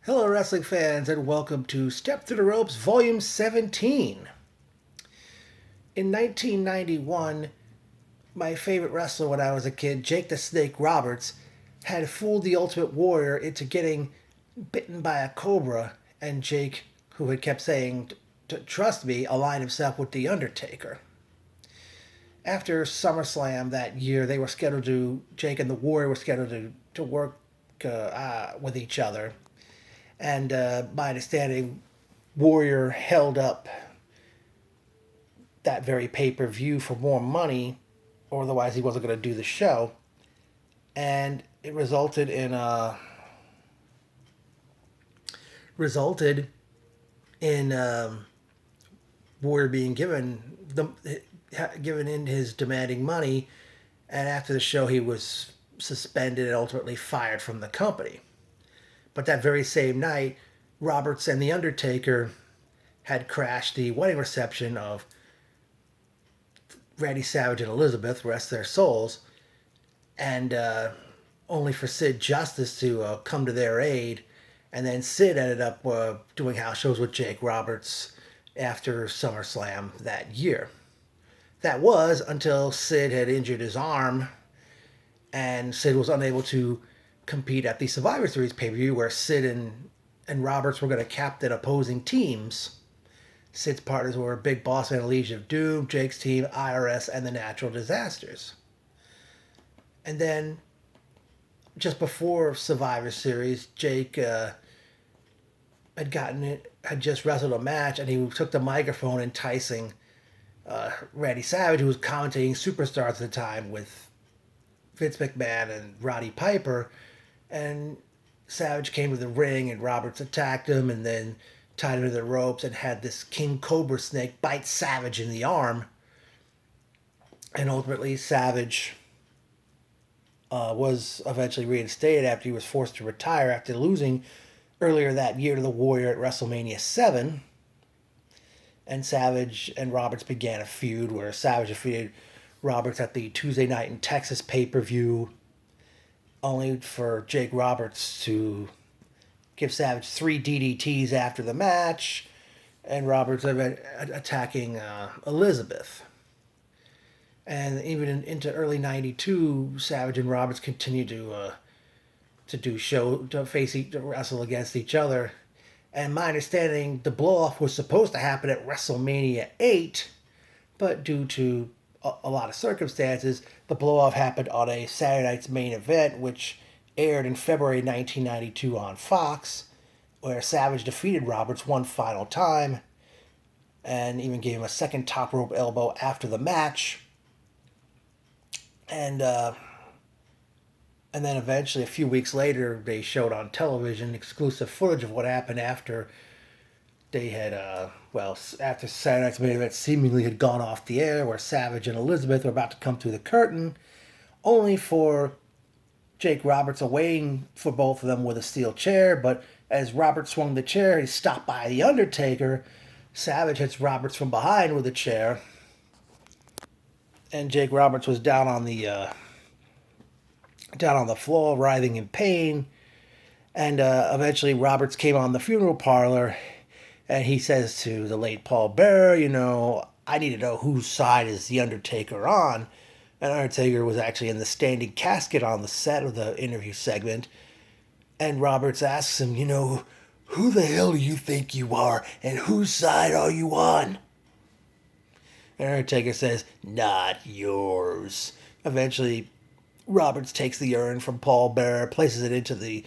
Hello, wrestling fans, and welcome to Step Through the Ropes Volume 17. In 1991, my favorite wrestler when I was a kid, Jake the Snake Roberts, had fooled the Ultimate Warrior into getting bitten by a cobra, and Jake, who had kept saying, trust me, aligned himself with The Undertaker. After SummerSlam that year, they were scheduled to, Jake and the Warrior were scheduled to work with each other. And my understanding, Warrior held up that very pay per view for more money, or otherwise he wasn't going to do the show. And it resulted in Warrior being given in his demanding money, and after the show he was suspended and ultimately fired from the company. But that very same night, Roberts and The Undertaker had crashed the wedding reception of Randy Savage and Elizabeth, rest their souls, and only for Sid Justice to come to their aid. And then Sid ended up doing house shows with Jake Roberts after SummerSlam that year. That was until Sid had injured his arm, and Sid was unable to compete at the Survivor Series pay-per-view where Sid and Roberts were going to captain opposing teams. Sid's partners were Big Boss Man, Legion of Doom, Jake's team, IRS, and the Natural Disasters. And then, just before Survivor Series, Jake had just wrestled a match, and he took the microphone enticing Randy Savage, who was commentating Superstars at the time with Vince McMahon and Roddy Piper, and Savage came to the ring, and Roberts attacked him, and then tied him to the ropes, and had this King Cobra snake bite Savage in the arm. And ultimately, Savage was eventually reinstated after he was forced to retire after losing earlier that year to the Warrior at WrestleMania 7. And Savage and Roberts began a feud where Savage defeated Roberts at the Tuesday Night in Texas pay-per-view, only for Jake Roberts to give Savage 3 DDTs after the match, and Roberts attacking Elizabeth. And even into early '92, Savage and Roberts continued to wrestle against each other. And my understanding, the blow-off was supposed to happen at WrestleMania 8, but due to a lot of circumstances, the blow-off happened on a Saturday night's main event, which aired in February 1992 on Fox, where Savage defeated Roberts one final time, and even gave him a second top rope elbow after the match. And then eventually, a few weeks later, they showed on television exclusive footage of what happened after they had, after Saturday Night's Main Event seemingly had gone off the air, where Savage and Elizabeth were about to come through the curtain, only for Jake Roberts waiting for both of them with a steel chair. But as Roberts swung the chair, he stopped by The Undertaker. Savage hits Roberts from behind with a chair, and Jake Roberts was down on the floor, writhing in pain. And eventually, Roberts came on the funeral parlor, and he says to the late Paul Bearer, I need to know whose side is The Undertaker on. And Undertaker was actually in the standing casket on the set of the interview segment. And Roberts asks him, who the hell do you think you are, and whose side are you on? And Undertaker says, not yours. Eventually, Roberts takes the urn from Paul Bearer, places it into the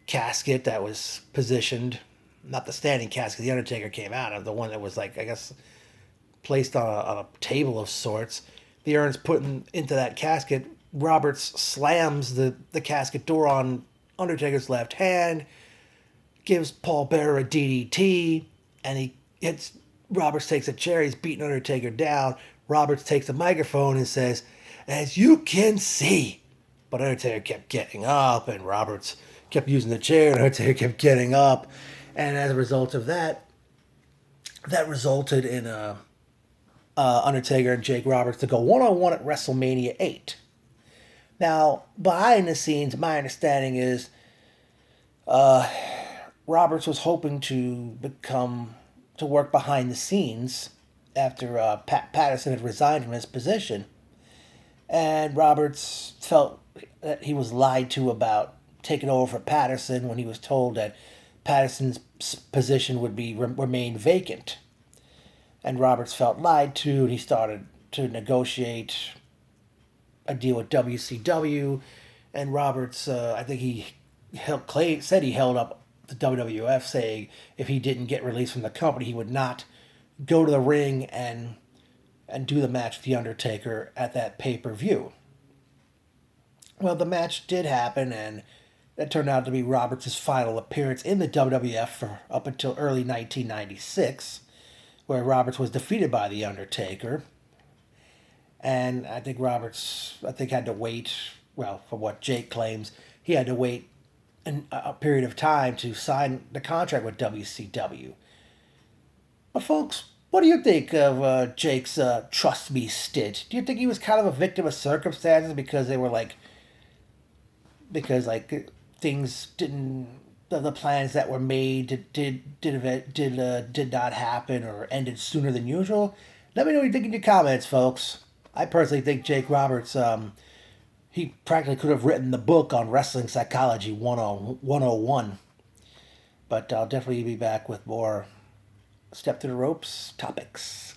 casket that was positioned, not the standing casket The Undertaker came out of, the one that was placed on a table of sorts. The urn's put into that casket. Roberts slams the casket door on Undertaker's left hand, gives Paul Bearer a DDT, and Roberts takes a chair, he's beating Undertaker down. Roberts takes a microphone and says, as you can see. But Undertaker kept getting up, and Roberts kept using the chair, and Undertaker kept getting up. And as a result of that resulted in Undertaker and Jake Roberts to go one-on-one at WrestleMania 8. Now, behind the scenes, my understanding is Roberts was hoping to work behind the scenes after Patterson had resigned from his position, and Roberts felt that he was lied to about taking over for Patterson when he was told that Patterson's position would remain vacant. And Roberts felt lied to, and he started to negotiate a deal with WCW. And Roberts, I think said he held up the WWF, saying if he didn't get released from the company, he would not go to the ring and do the match with the Undertaker at that pay-per-view. Well, the match did happen, and that turned out to be Roberts' final appearance in the WWF for up until early 1996, where Roberts was defeated by the Undertaker. And I think Roberts, had to wait. Well, for what Jake claims, he had to wait a period of time to sign the contract with WCW. But folks, what do you think of Jake's "Trust Me" stint? Do you think he was kind of a victim of circumstances because they were things didn't the plans that were made did not happen or ended sooner than usual? Let me know what you think in your comments, folks. I personally think Jake Roberts, he practically could have written the book on wrestling psychology 101. But I'll definitely be back with more Step to the Ropes topics.